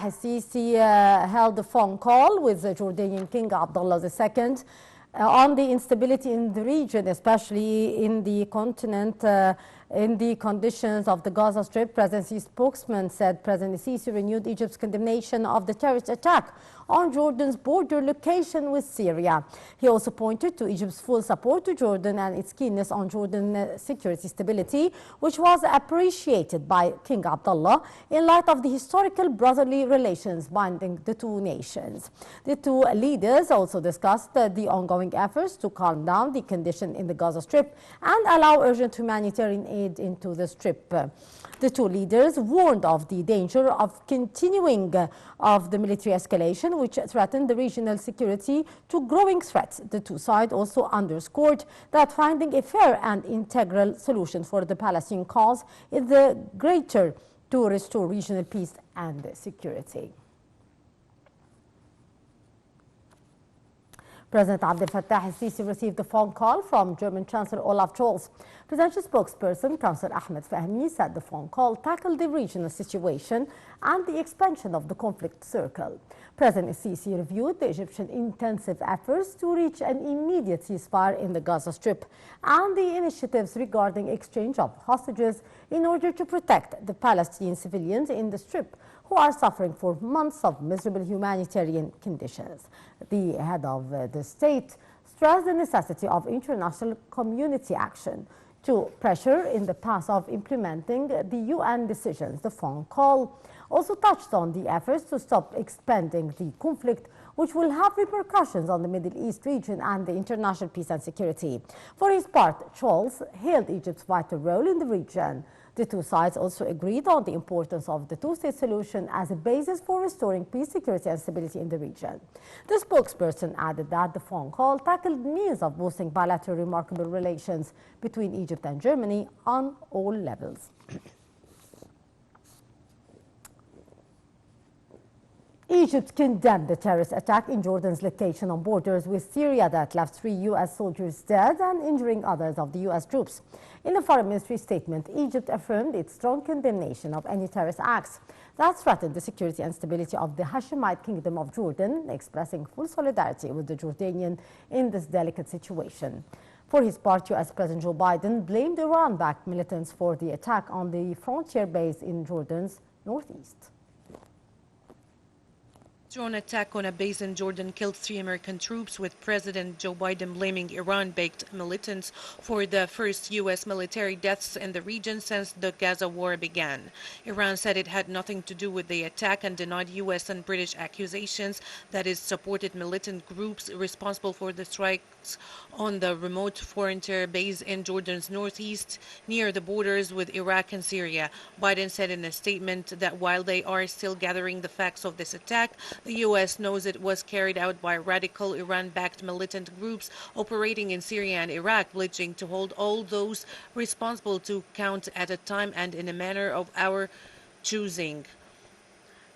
Sisi held a phone call with the Jordanian King Abdullah II on the instability in the region, especially in the continent, in the conditions of the Gaza Strip. Presidency spokesman said President Sisi renewed Egypt's condemnation of the terrorist attack on Jordan's border location with Syria. He also pointed to Egypt's full support to Jordan and its keenness on Jordan's security stability, which was appreciated by King Abdullah in light of the historical brotherly relations binding the two nations. The two leaders also discussed the ongoing efforts to calm down the condition in the Gaza Strip and allow urgent humanitarian aid into the Strip. The two leaders warned of the danger of continuing of the military escalation, which threatened the regional security to growing threats. The two sides also underscored that finding a fair and integral solution for the Palestinian cause is the greater to restore regional peace and security. President Abdel Fattah al-Sisi received a phone call from German Chancellor Olaf Scholz. Presidential spokesperson, Councillor Ahmed Fahmy, said the phone call tackled the regional situation and the expansion of the conflict circle. President Sisi reviewed the Egyptian intensive efforts to reach an immediate ceasefire in the Gaza Strip and the initiatives regarding exchange of hostages in order to protect the Palestinian civilians in the Strip who are suffering for months of miserable humanitarian conditions. The head of the state stressed the necessity of international community action to pressure in the path of implementing the UN decisions. The phone call also touched on the efforts to stop expanding the conflict, which will have repercussions on the Middle East region and the international peace and security. For his part, Scholz hailed Egypt's vital role in the region. The two sides also agreed on the importance of the two-state solution as a basis for restoring peace, security and stability in the region. The spokesperson added that the phone call tackled means of boosting bilateral remarkable relations between Egypt and Germany on all levels. Egypt condemned the terrorist attack in Jordan's location on borders with Syria that left 3 U.S. soldiers dead and injuring others of the U.S. troops. In a foreign ministry statement, Egypt affirmed its strong condemnation of any terrorist acts that threatened the security and stability of the Hashemite Kingdom of Jordan, expressing full solidarity with the Jordanian in this delicate situation. For his part, U.S. President Joe Biden blamed Iran-backed militants for the attack on the frontier base in Jordan's northeast. Drone attack on a base in Jordan killed 3 American troops, with President Joe Biden blaming Iran-backed militants for the first U.S. military deaths in the region since the Gaza war began. Iran said it had nothing to do with the attack and denied U.S. and British accusations that it supported militant groups responsible for the strikes on the remote frontier base in Jordan's northeast near the borders with Iraq and Syria. Biden said in a statement that while they are still gathering the facts of this attack, the U.S. knows it was carried out by radical Iran-backed militant groups operating in Syria and Iraq, pledging to hold all those responsible to account at a time and in a manner of our choosing.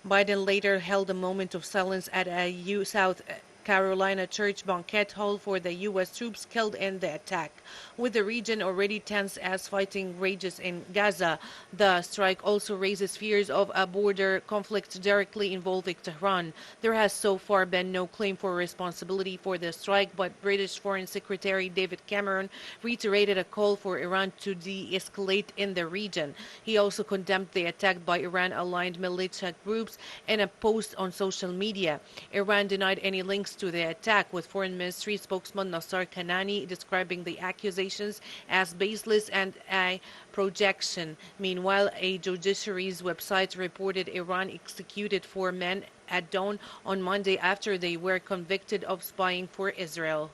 Biden later held a moment of silence at a South Carolina church banquet hall for the U.S. troops killed in the attack. With the region already tense as fighting rages in Gaza, the strike also raises fears of a border conflict directly involving Tehran. There has so far been no claim for responsibility for the strike, but British Foreign Secretary David Cameron reiterated a call for Iran to de-escalate in the region. He also condemned the attack by Iran-aligned militia groups in a post on social media. Iran denied any links to the attack, with Foreign Ministry spokesman Nassar Kanani describing the accusations as baseless and a projection. Meanwhile, a judiciary's website reported Iran executed 4 men at dawn on Monday after they were convicted of spying for Israel.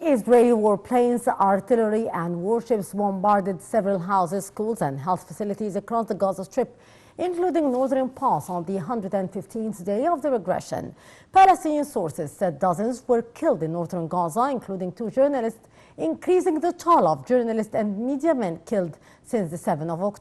Israeli warplanes, artillery and warships bombarded several houses, schools and health facilities across the Gaza Strip, including northern parts, on the 115th day of the aggression. Palestinian sources said dozens were killed in northern Gaza, including 2 journalists, increasing the toll of journalists and media men killed since the 7th of October.